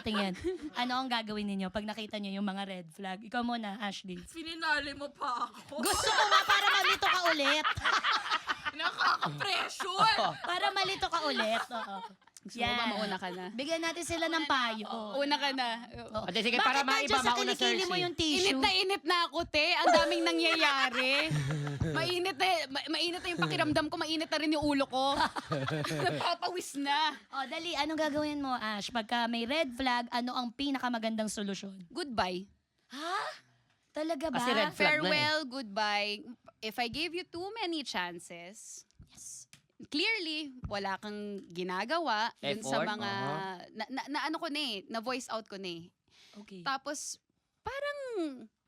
tingin. Ano ang gagawin ninyo pag nakita niyo yung mga red flag? Ikaw muna, Ashley. Fininali mo pa ako. Gusto ko nga para malito ka ulit. Nakaka-pressure. Para malito ka ulit. Oo. Gusto mo ba mauna ka na? Bigyan natin sila ng payo. Una ka na. Oh. Ate, sige, para Bakit maiba, nandiyan sa mauna, kilikili Cersei. mo yung Init tissue? na ako, te. Ang daming nangyayari. Mainit na yung pakiramdam ko. Mainit na rin yung ulo ko. Napapawis na. Oh, dali, anong gagawin mo, Ash? Pagka may red flag, ano ang pinakamagandang solusyon? Goodbye. Ha? Talaga ba? Kasi red flag na eh. Farewell, goodbye. If I gave you too many chances, clearly, wala kang ginagawa dun sa Effort, mga, na ano ko na eh, na voice out ko na eh. Okay. Tapos, parang,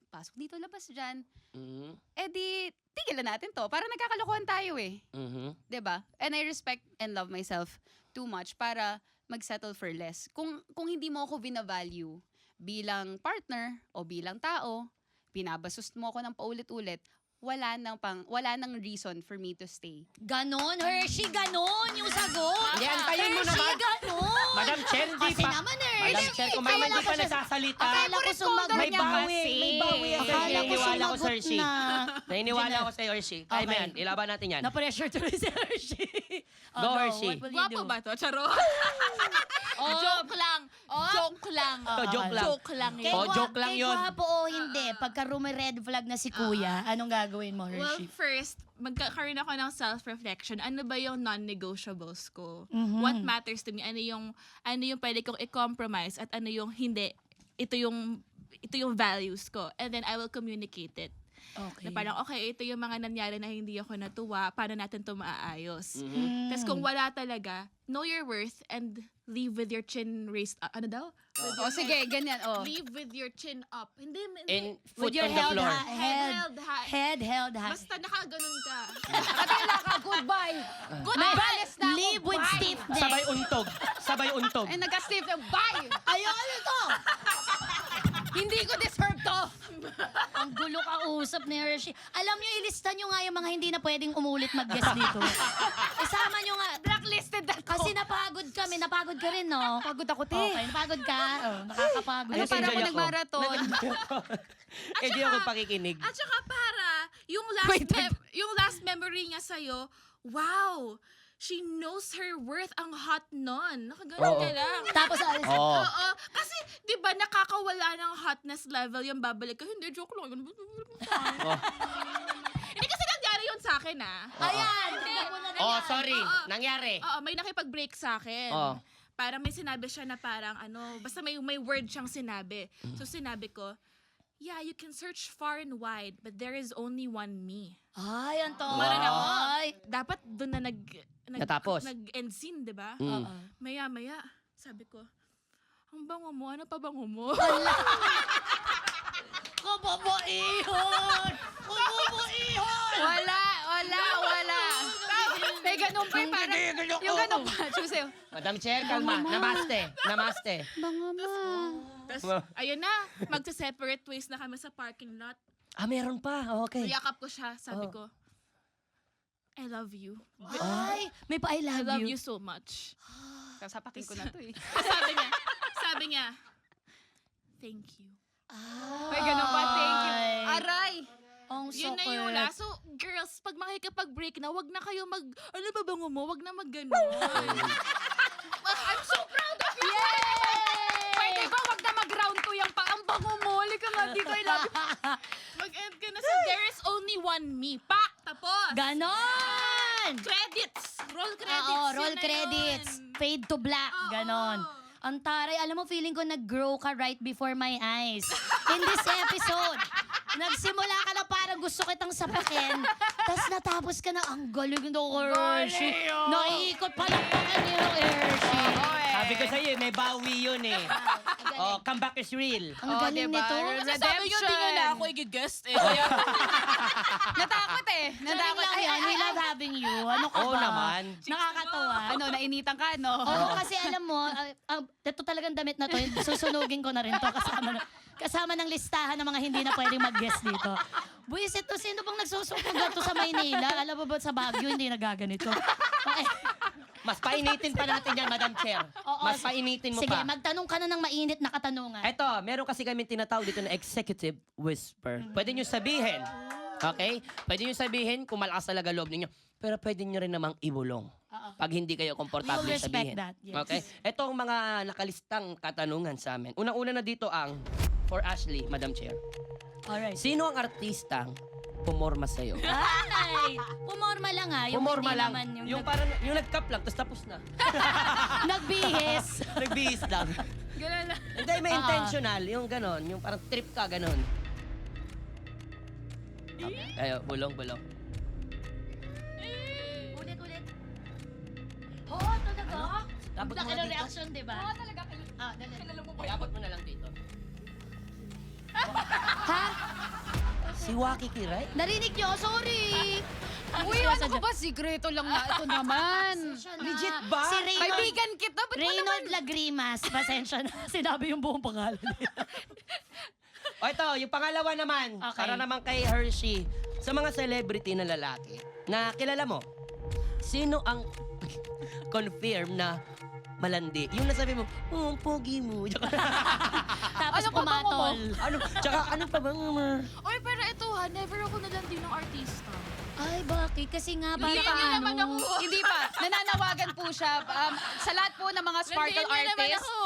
pasok dito, labas dyan. Mhm. Eh di, tigilan natin to. Parang nagkakalokohan tayo eh. Mhm. 'Di ba? And I respect and love myself too much para mag-settle for less. Kung hindi mo ako binavalue bilang partner o bilang tao, binabastos mo ako ng paulit-ulit, wala nang reason for me to stay. Ganon, Hershey, ganon yung sagot. Hindi, antayin mo Hershey, naman. ganon. Madam Cher, hindi Kasi pa. naman, Madam Hershey. Cher, kung mama hindi pa nagsasalita. Akala ko sumagot May niya bawi, kasi. may bawi. Akala ko Naniniwala ko, sumagot Cersei. na. Naniniwala ko sa'yo, Hershey. Kaya mo Okay. yan, ilaban natin yan. Na-pressure tuloy si Hershey. Go, Hershey. What will you Gwapo do? ba to? Charo? Joke lang. Joke lang. Joke lang. Joke lang Kay yun. Oh, joke lang kay yun. gwapo o hindi, pagka red flag na si Kuya, anong gagawin mo, Well, Hershey? first, magkakaroon ako ng self-reflection. Ano ba yung non-negotiables ko? Mhm. What matters to me? Ano yung pwede kong i-compromise at ano yung hindi? Ito yung values ko. And then I will communicate it. Okay. Na parang, okay, ito yung mga nangyari na hindi ako natuwa. Paano natin ito maaayos? Mm. Tapos kung wala talaga, know your worth and leave with your chin raised up. Ano daw? O sige, ganyan. O. Leave with your chin up. Hindi. And With foot your on the floor. Head held high. Head held high. Basta nakaganon ka. Katila ka, goodbye. Goodbye! Alis na ako, Live with bye. stiff neck. Sabay untog. Sabay untog. Ay, nagka-stiff na, bye! Ayaw, ano to? Hindi ko deserve to! Ang gulo ka usap ni Hershey. Alam nyo, ilista nyo nga yung mga hindi na pwedeng umulit mag-guest dito. Isama nyo nga. Blacklisted na to. Kasi napagod kami. Napagod ka rin, no? Pagod ako, te. Okay, napagod ka. Oh, nakakapagod. Ano, Yes, para ako enjoy ako. nagmarathon. Eh, di ako pakikinig. At saka para, yung Wait, last memory niya sa'yo, wow! She knows her worth. Ang hot nun. Nakaganon Oo. ka lang. Tapos, Oo. Oo. Kasi, di ba, nakakawala ng hotness level yung babalik ka. Hindi, joke lang. Hindi kasi nangyari yun sa akin, ah. ayan. Oh, sorry. Oo. Nangyari. Oo, may nakipag-break sa akin. Oo. Parang may sinabi siya na parang basta may word siyang sinabi. So sinabi ko, yeah, you can search far and wide, but there is only one me. Ay, ang to. Parang ako, Ay. dapat doon na Natapos. nag-end scene, di ba? Mm. Maya-maya, sabi ko, ang bango mo, ano pa bango mo? Kababaihan! Kababaihan! Wala. May ganun pa, parang, yung ganun pa. Susi. Madam Chair, kalma. Namaste. Bango mo. Tapos, ayun na, magsa-separate ways na kami sa parking lot. Ah, meron pa. Okay. Yakap ko siya, sabi ko, I love you. Ay, may pa I I love love you. you so much. Sasapakin ko na to eh. Sabi niya, thank you. May ganun pa, thank you. Ay. Aray! Ang Yun na yung last. So, girls, pag makikipag-break na, wag na kayo ano ba bango mo? Wag na mag-ganon. I'm so proud of you! Pwede ba wag na mag-round 2 yung ang bango mo? Halika nga dito, I love you. Mag-end ka na. So, there is only one me. Pak! Tapos! Ganon! Credits! Roll credits! Oo, yun roll na credits. yun. Fade to black. Oo. Ganon. Ang taray, alam mo, feeling ko nag-grow ka right before my eyes. In this episode, nagsimula ka na parang gusto kitang sapakin, tas natapos ka na, ang galing no, Hershey. Naiikot pa lang pa kanino, Hershey. Sabi ko sa'yo, may bawi yun eh. Oh, comeback is real. Ang Oh, galing diba? nito. Kasi sabi niyo, di nga na ako i-guest eh. Kaya, Natakot eh. Natakot lang yan. We love having you. Ano ka Oo ba? naman. Nakakatawa. Ano, nainitan ka, no? Oo, kasi alam mo, ito talagang damit na to, susunugin ko na rin to kasama ng listahan ng mga hindi na pwedeng mag-guest dito. Buisit to, sino bang nagsusunog to sa Maynila? Alam mo ba sa Baguio, hindi nagaganito? Okay. Mas painitin pa natin yan, Madam Chair. Oo, Mas painitin mo Sige, pa. magtanong ka na ng mainit na katanungan. Eto, meron kasi kami tinatawag dito na executive whisper. Pwede nyo sabihin, okay? Pwede nyo sabihin kung malakas talaga loob ninyo. Pero pwede nyo rin namang ibulong Oo. pag hindi kayo komportable We will respect sabihin. that, yes. Okay? Ito ang mga nakalistang katanungan sa amin. Unang-una na dito ang, for Ashley, Madam Chair. Alright. Sino ang artistang pumorma sa'yo? Ay, pumorma lang Yung Pumorma hindi lang. naman Yung parang, yung nag-cup lang, tapos tapos na. nagbihis. Nagbihis lang. Ganun lang. Hindi, may Ah. intentional. Yung ganon, yung parang trip ka, ganon. Okay, ayo, bulong. Ulit. Oo, talaga? Abot mo Laki nga ng dito. reaction, di ba? Oo, talaga. Ah, dali. Okay, abot mo na lang dito. Ha? Si Waki Kiray? Narinig niyo? Sorry. Uy, ano ko ba? Sikreto lang na ito naman. Legit ba? Si Reynold, Kaibigan kita, ba't mo naman? Reynold Lagrimas. Pasensya na. Sinabi yung buong pangalan niya. O ito, yung pangalawa naman. Okay. Para naman kay Hershey. Sa mga celebrity na lalaki na kilala mo, sino ang confirm na malandi? Yung nasabi mo, oh, ang pogi mo. Tapos Ano pa ba mo? pumatol. Tsaka ano pa ba? Oy, pero ito ha, never ako nalandi ng artista. Ay, bakit? Kasi nga Hindi parang pa, naman ako. Hindi pa. Nananawagan po siya. Sa lahat po ng mga sparkle Landiin niyo naman artists. ako.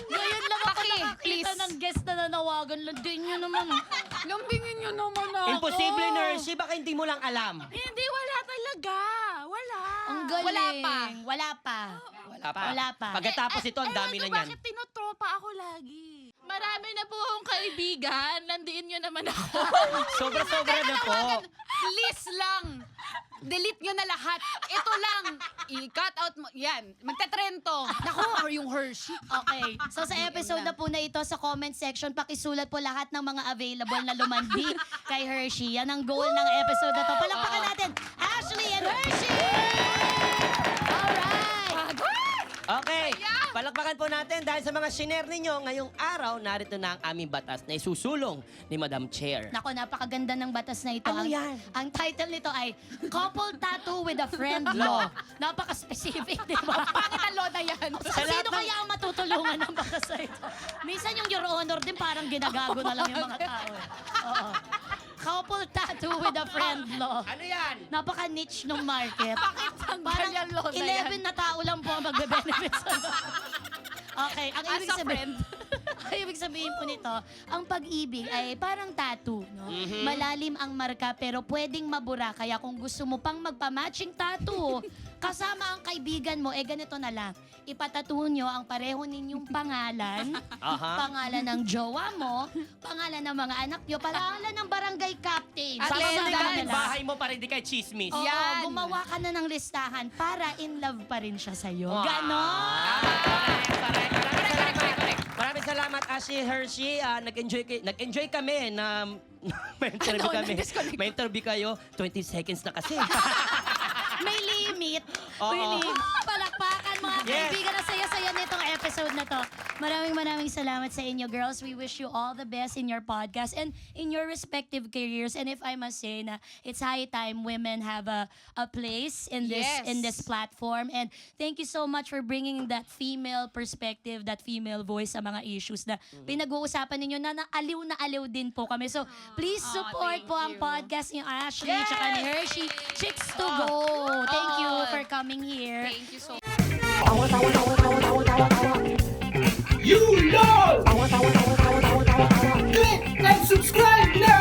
Ngayon lang ako Paki, nakakita please. ng guest na nanawagan. Landin niyo naman. Lambingin niyo naman ako. Imposible, Hershey. Baka hindi mo lang alam. Hindi, wala talaga. Wala. Ang galing. Wala pa. Wala pa. Wala pa. Wala pa. Pagkatapos ito, ang dami na Ewan ko niyan. bakit tinutropa ako lagi. Marami na po akong kaibigan. Landiin niyo naman ako. Sobra-sobra na po. Please lang. Delete nyo na lahat. Ito lang. I-cut out mo. Yan. Magta-trend to. Naku, or yung Hershey. Okay. So sa episode na po na ito, sa comment section, pakisulat po lahat ng mga available na lumandi kay Hershey. Yan ang goal ng episode na to. Palakpakan natin, Ashley and Hershey! Alright! Okay, palakpakan po natin dahil sa mga shiner ninyo, ngayong araw, narito na ang aming batas na isusulong ni Madam Chair. Nako, napakaganda ng batas na ito. Ano yan? Ang title nito ay Couple Tattoo with a Friend Law. Napaka-specific, di ba? Bakit ang loda yan? Sino kaya ang matutulungan ng batas na ito? Minsan yung Your Honor din parang ginagago na lang yung mga tao. Oo. Couple Tattoo with a Friend Law. Ano yan? Napaka-niche ng market. Parang yung law na 11 na tao lang po ang magbe-benefit sa law. Okay, ang As ibig a sabihin, ang ibig sabihin po nito, ang pag-ibig ay parang tattoo, no? Mhm. Malalim ang marka pero pwedeng mabura. Kaya kung gusto mo pang magpa-matching tattoo, kasama ang kaibigan mo, ganito na lang. Ipatattoo nyo ang pareho ninyong pangalan, Aha. pangalan ng jowa mo, pangalan ng mga anak nyo, pangalan ng barangay captain. At Sa least mga dahil- bahay mo pa rin di kay chismis. Oo, Yan. gumawa ka na ng listahan para in love pa rin siya sa'yo. Ah. Ganon! Correct. Maraming salamat, Ashley Hershey. Nag-enjoy kami na may interview Ano, kami. na-disconnect. May interview kayo, 20 seconds na kasi. May limit. Oo. May limit. Palakpakan mga Yes. kaibigan na saya-saya nitong episode na to. Maraming salamat sa inyo, girls. We wish you all the best in your podcast and in your respective careers. And if I must say na it's high time women have a place in this Yes. in this platform. And thank you so much for bringing that female perspective, that female voice sa mga issues na pinag-uusapan ninyo na aliw din po kami. So please support thank po ang you. podcast ni Ashley tsaka ni Hershey. Chicks to go! Thank you for coming here. Thank you so much. You know! Click and subscribe now!